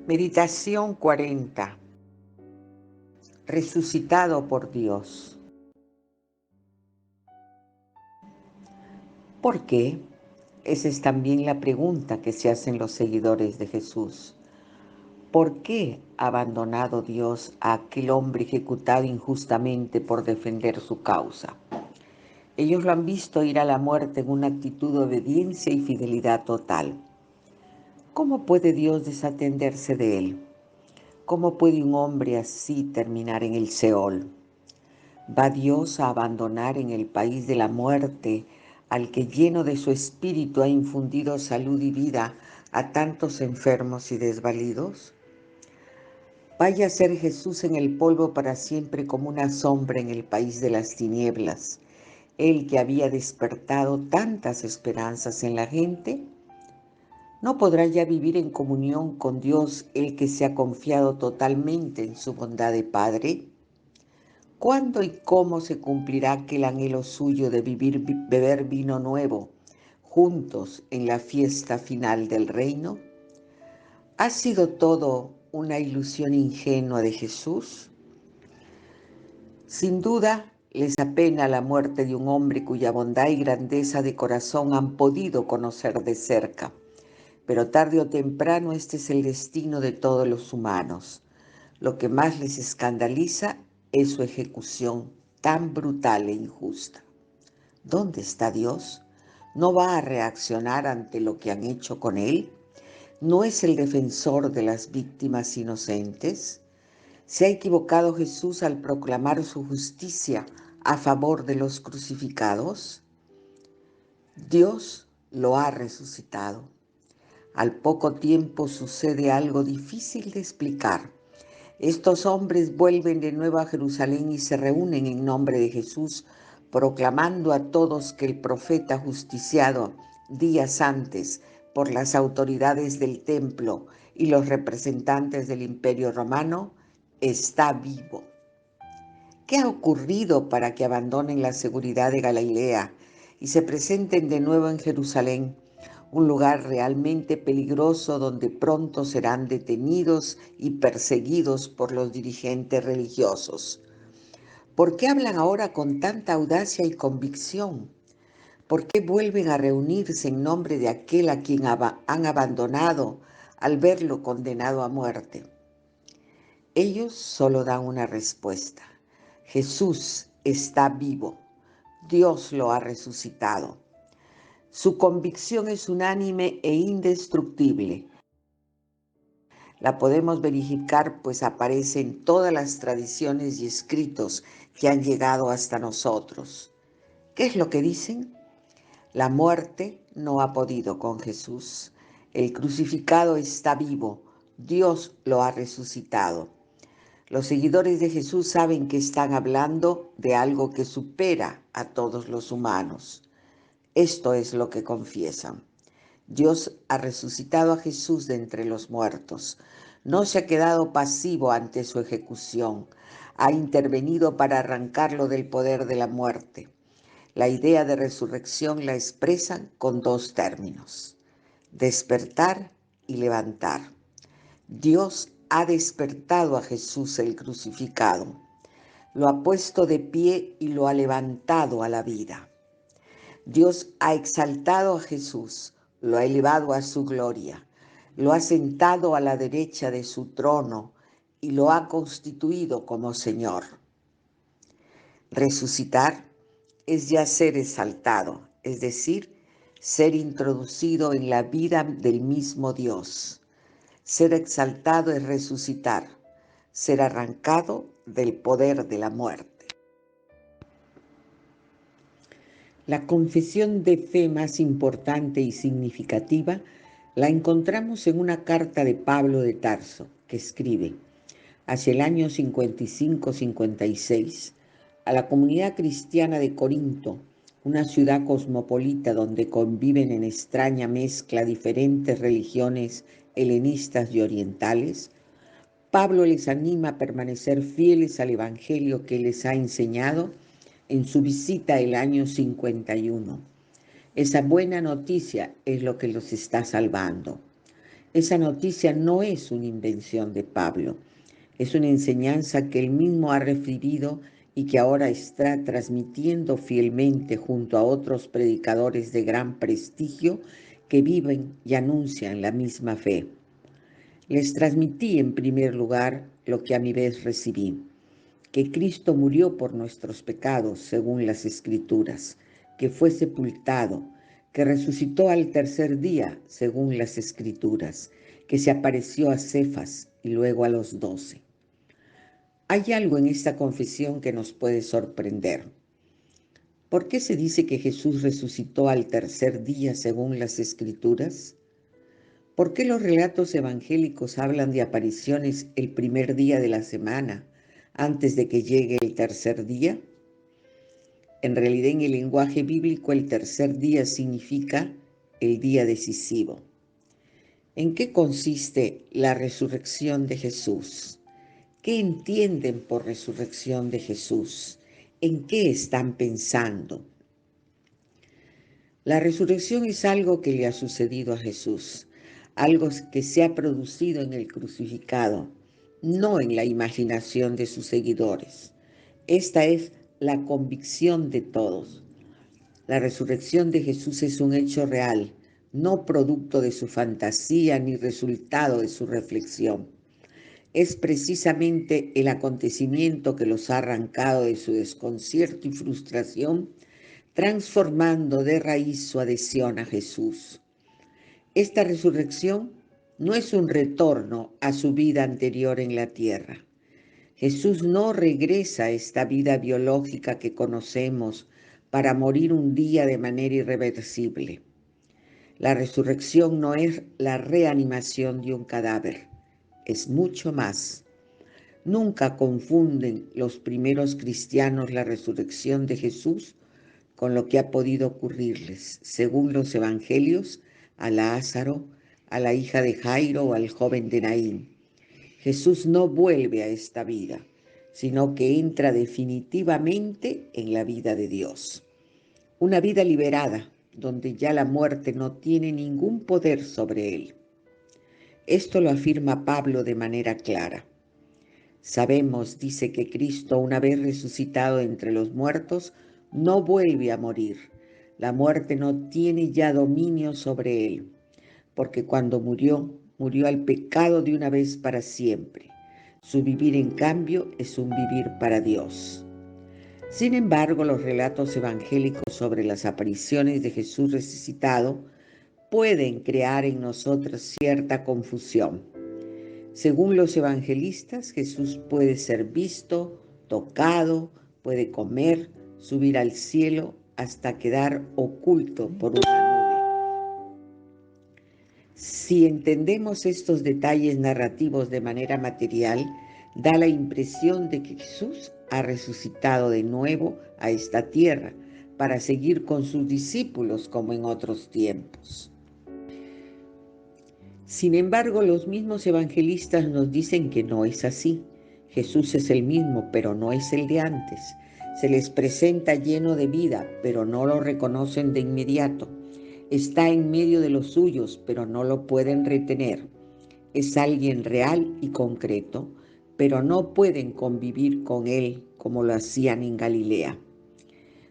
Meditación 40. Resucitado por Dios. ¿Por qué? Esa es también la pregunta que se hacen los seguidores de Jesús. ¿Por qué ha abandonado Dios a aquel hombre ejecutado injustamente por defender su causa? Ellos lo han visto ir a la muerte en una actitud de obediencia y fidelidad total. ¿Cómo puede Dios desatenderse de él? ¿Cómo puede un hombre así terminar en el Seol? ¿Va Dios a abandonar en el país de la muerte al que lleno de su espíritu ha infundido salud y vida a tantos enfermos y desvalidos? Vaya a ser Jesús en el polvo para siempre como una sombra en el país de las tinieblas, el que había despertado tantas esperanzas en la gente. ¿No podrá ya vivir en comunión con Dios el que se ha confiado totalmente en su bondad de Padre? ¿Cuándo y cómo se cumplirá aquel anhelo suyo de beber vino nuevo juntos en la fiesta final del reino? ¿Ha sido todo una ilusión ingenua de Jesús? Sin duda, les apena la muerte de un hombre cuya bondad y grandeza de corazón han podido conocer de cerca. Pero tarde o temprano este es el destino de todos los humanos. Lo que más les escandaliza es su ejecución tan brutal e injusta. ¿Dónde está Dios? ¿No va a reaccionar ante lo que han hecho con él? ¿No es el defensor de las víctimas inocentes? ¿Se ha equivocado Jesús al proclamar su justicia a favor de los crucificados? Dios lo ha resucitado. Al poco tiempo sucede algo difícil de explicar. Estos hombres vuelven de nuevo a Jerusalén y se reúnen en nombre de Jesús, proclamando a todos que el profeta justiciado días antes por las autoridades del templo y los representantes del Imperio Romano está vivo. ¿Qué ha ocurrido para que abandonen la seguridad de Galilea y se presenten de nuevo en Jerusalén, un lugar realmente peligroso donde pronto serán detenidos y perseguidos por los dirigentes religiosos? ¿Por qué hablan ahora con tanta audacia y convicción? ¿Por qué vuelven a reunirse en nombre de aquel a quien han abandonado al verlo condenado a muerte? Ellos solo dan una respuesta. Jesús está vivo. Dios lo ha resucitado. Su convicción es unánime e indestructible. La podemos verificar pues aparece en todas las tradiciones y escritos que han llegado hasta nosotros. ¿Qué es lo que dicen? La muerte no ha podido con Jesús. El crucificado está vivo. Dios lo ha resucitado. Los seguidores de Jesús saben que están hablando de algo que supera a todos los humanos. Esto es lo que confiesan. Dios ha resucitado a Jesús de entre los muertos. No se ha quedado pasivo ante su ejecución. Ha intervenido para arrancarlo del poder de la muerte. La idea de resurrección la expresan con dos términos: despertar y levantar. Dios ha despertado a Jesús el crucificado. Lo ha puesto de pie y lo ha levantado a la vida. Dios ha exaltado a Jesús, lo ha elevado a su gloria, lo ha sentado a la derecha de su trono y lo ha constituido como Señor. Resucitar es ya ser exaltado, es decir, ser introducido en la vida del mismo Dios. Ser exaltado es resucitar, ser arrancado del poder de la muerte. La confesión de fe más importante y significativa la encontramos en una carta de Pablo de Tarso, que escribe hacia el año 55-56 a la comunidad cristiana de Corinto, una ciudad cosmopolita donde conviven en extraña mezcla diferentes religiones helenistas y orientales. Pablo les anima a permanecer fieles al Evangelio que les ha enseñado en su visita el año 51. Esa buena noticia es lo que los está salvando. Esa noticia no es una invención de Pablo, es una enseñanza que él mismo ha recibido y que ahora está transmitiendo fielmente junto a otros predicadores de gran prestigio que viven y anuncian la misma fe. Les transmití en primer lugar lo que a mi vez recibí, que Cristo murió por nuestros pecados según las Escrituras, que fue sepultado, que resucitó al tercer día según las Escrituras, que se apareció a Cefas y luego a los 12. Hay algo en esta confesión que nos puede sorprender. ¿Por qué se dice que Jesús resucitó al tercer día según las Escrituras? ¿Por qué los relatos evangélicos hablan de apariciones el primer día de la semana, antes de que llegue el tercer día? En realidad, en el lenguaje bíblico, el tercer día significa el día decisivo. ¿En qué consiste la resurrección de Jesús? ¿Qué entienden por resurrección de Jesús? ¿En qué están pensando? La resurrección es algo que le ha sucedido a Jesús, algo que se ha producido en el crucificado, no en la imaginación de sus seguidores. Esta es la convicción de todos. La resurrección de Jesús es un hecho real, no producto de su fantasía ni resultado de su reflexión. Es precisamente el acontecimiento que los ha arrancado de su desconcierto y frustración, transformando de raíz su adhesión a Jesús. Esta resurrección no es un retorno a su vida anterior en la tierra. Jesús no regresa a esta vida biológica que conocemos para morir un día de manera irreversible. La resurrección no es la reanimación de un cadáver, es mucho más. Nunca confunden los primeros cristianos la resurrección de Jesús con lo que ha podido ocurrirles, según los evangelios, a Lázaro, a la hija de Jairo o al joven de Naín. Jesús no vuelve a esta vida, sino que entra definitivamente en la vida de Dios. Una vida liberada, donde ya la muerte no tiene ningún poder sobre él. Esto lo afirma Pablo de manera clara. Sabemos, dice, que Cristo, una vez resucitado entre los muertos, no vuelve a morir. La muerte no tiene ya dominio sobre él, porque cuando murió, murió al pecado de una vez para siempre. Su vivir, en cambio, es un vivir para Dios. Sin embargo, los relatos evangélicos sobre las apariciones de Jesús resucitado pueden crear en nosotros cierta confusión. Según los evangelistas, Jesús puede ser visto, tocado, puede comer, subir al cielo hasta quedar oculto por una nube. Si entendemos estos detalles narrativos de manera material, da la impresión de que Jesús ha resucitado de nuevo a esta tierra para seguir con sus discípulos como en otros tiempos. Sin embargo, los mismos evangelistas nos dicen que no es así. Jesús es el mismo, pero no es el de antes. Se les presenta lleno de vida, pero no lo reconocen de inmediato. Está en medio de los suyos, pero no lo pueden retener. Es alguien real y concreto, pero no pueden convivir con él como lo hacían en Galilea.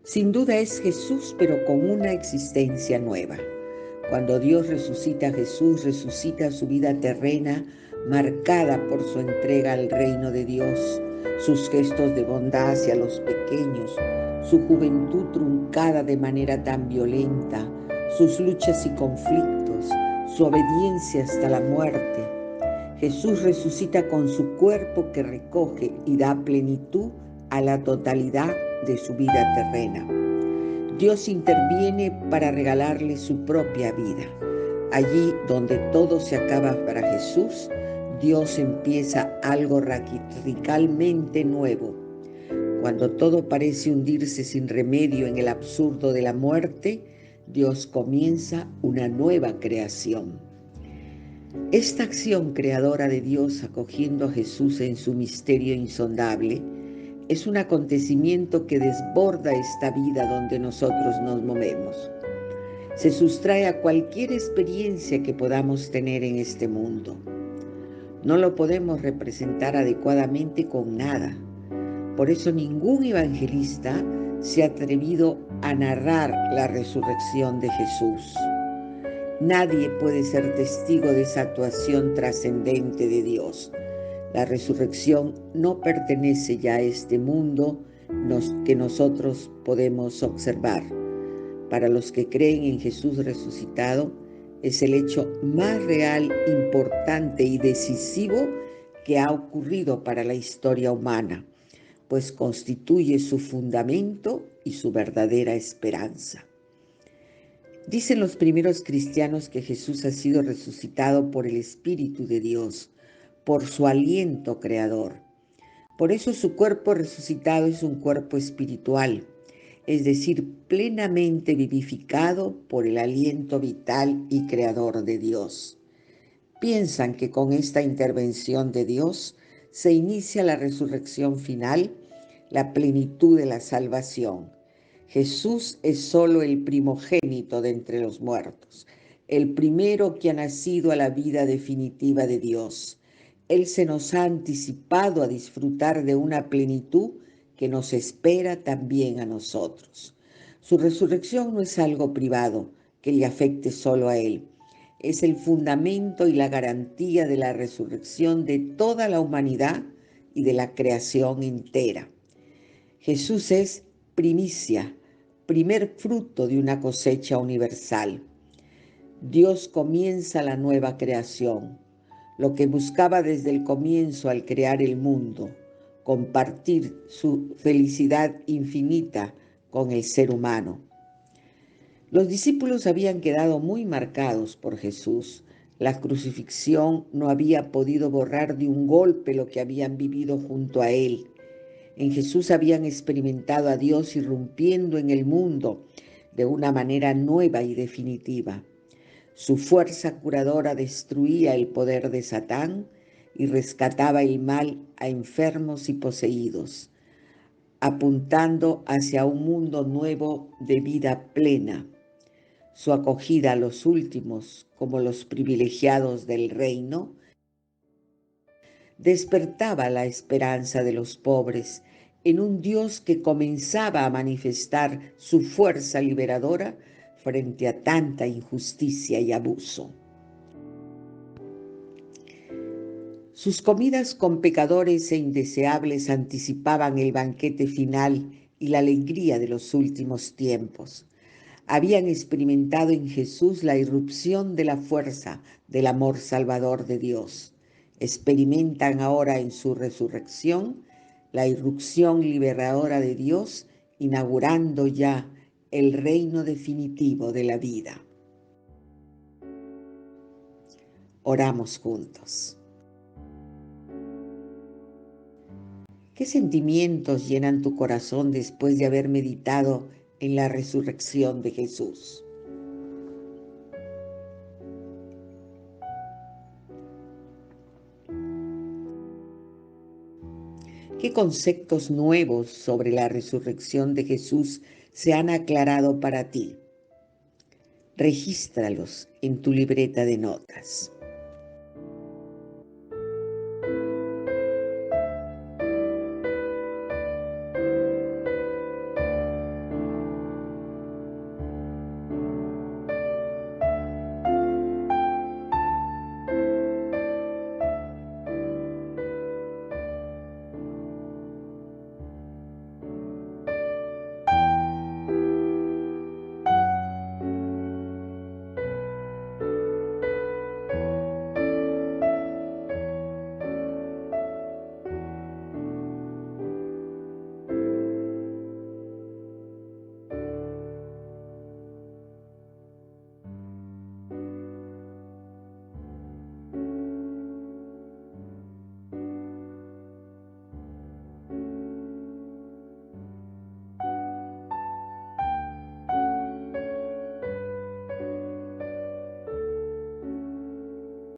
Sin duda es Jesús, pero con una existencia nueva. Cuando Dios resucita a Jesús, resucita su vida terrena, marcada por su entrega al reino de Dios, sus gestos de bondad hacia los pequeños, su juventud truncada de manera tan violenta, sus luchas y conflictos, su obediencia hasta la muerte. Jesús resucita con su cuerpo que recoge y da plenitud a la totalidad de su vida terrena. Dios interviene para regalarle su propia vida. Allí donde todo se acaba para Jesús, Dios empieza algo radicalmente nuevo. Cuando todo parece hundirse sin remedio en el absurdo de la muerte, Dios comienza una nueva creación. Esta acción creadora de Dios acogiendo a Jesús en su misterio insondable es un acontecimiento que desborda esta vida donde nosotros nos movemos. se sustrae a cualquier experiencia que podamos tener en este mundo. No lo podemos representar adecuadamente con nada. Por eso ningún evangelista se ha atrevido a narrar la resurrección de Jesús. Nadie puede ser testigo de esa actuación trascendente de Dios. La resurrección no pertenece ya a este mundo que nosotros podemos observar. Para los que creen en Jesús resucitado, es el hecho más real, importante y decisivo que ha ocurrido para la historia humana, pues constituye su fundamento y su verdadera esperanza. Dicen los primeros cristianos que Jesús ha sido resucitado por el Espíritu de Dios, por su aliento creador. Por eso su cuerpo resucitado es un cuerpo espiritual, es decir, plenamente vivificado por el aliento vital y creador de Dios. Piensan que con esta intervención de Dios se inicia la resurrección final, la plenitud de la salvación. Jesús es solo el primogénito de entre los muertos, el primero que ha nacido a la vida definitiva de Dios. Él se nos ha anticipado a disfrutar de una plenitud que nos espera también a nosotros. Su resurrección no es algo privado que le afecte solo a Él. Es el fundamento y la garantía de la resurrección de toda la humanidad y de la creación entera. Jesús es primicia, primer fruto de una cosecha universal. Dios comienza la nueva creación, lo que buscaba desde el comienzo al crear el mundo, compartir su felicidad infinita con el ser humano. Los discípulos habían quedado muy marcados por Jesús. La crucifixión no había podido borrar de un golpe lo que habían vivido junto a Él. En Jesús habían experimentado a Dios irrumpiendo en el mundo de una manera nueva y definitiva. Su fuerza curadora destruía el poder de Satán y rescataba el mal a enfermos y poseídos, apuntando hacia un mundo nuevo de vida plena. Su acogida a los últimos, como los privilegiados del reino, despertaba la esperanza de los pobres en un Dios que comenzaba a manifestar su fuerza liberadora frente a tanta injusticia y abuso. Sus comidas con pecadores e indeseables anticipaban el banquete final y la alegría de los últimos tiempos. Habían experimentado en Jesús la irrupción de la fuerza del amor salvador de Dios. Experimentan ahora en su resurrección la irrupción liberadora de Dios, inaugurando ya el reino definitivo de la vida. Oramos juntos. ¿Qué sentimientos llenan tu corazón después de haber meditado en la resurrección de Jesús? ¿Qué conceptos nuevos sobre la resurrección de Jesús se han aclarado para ti? Regístralos en tu libreta de notas.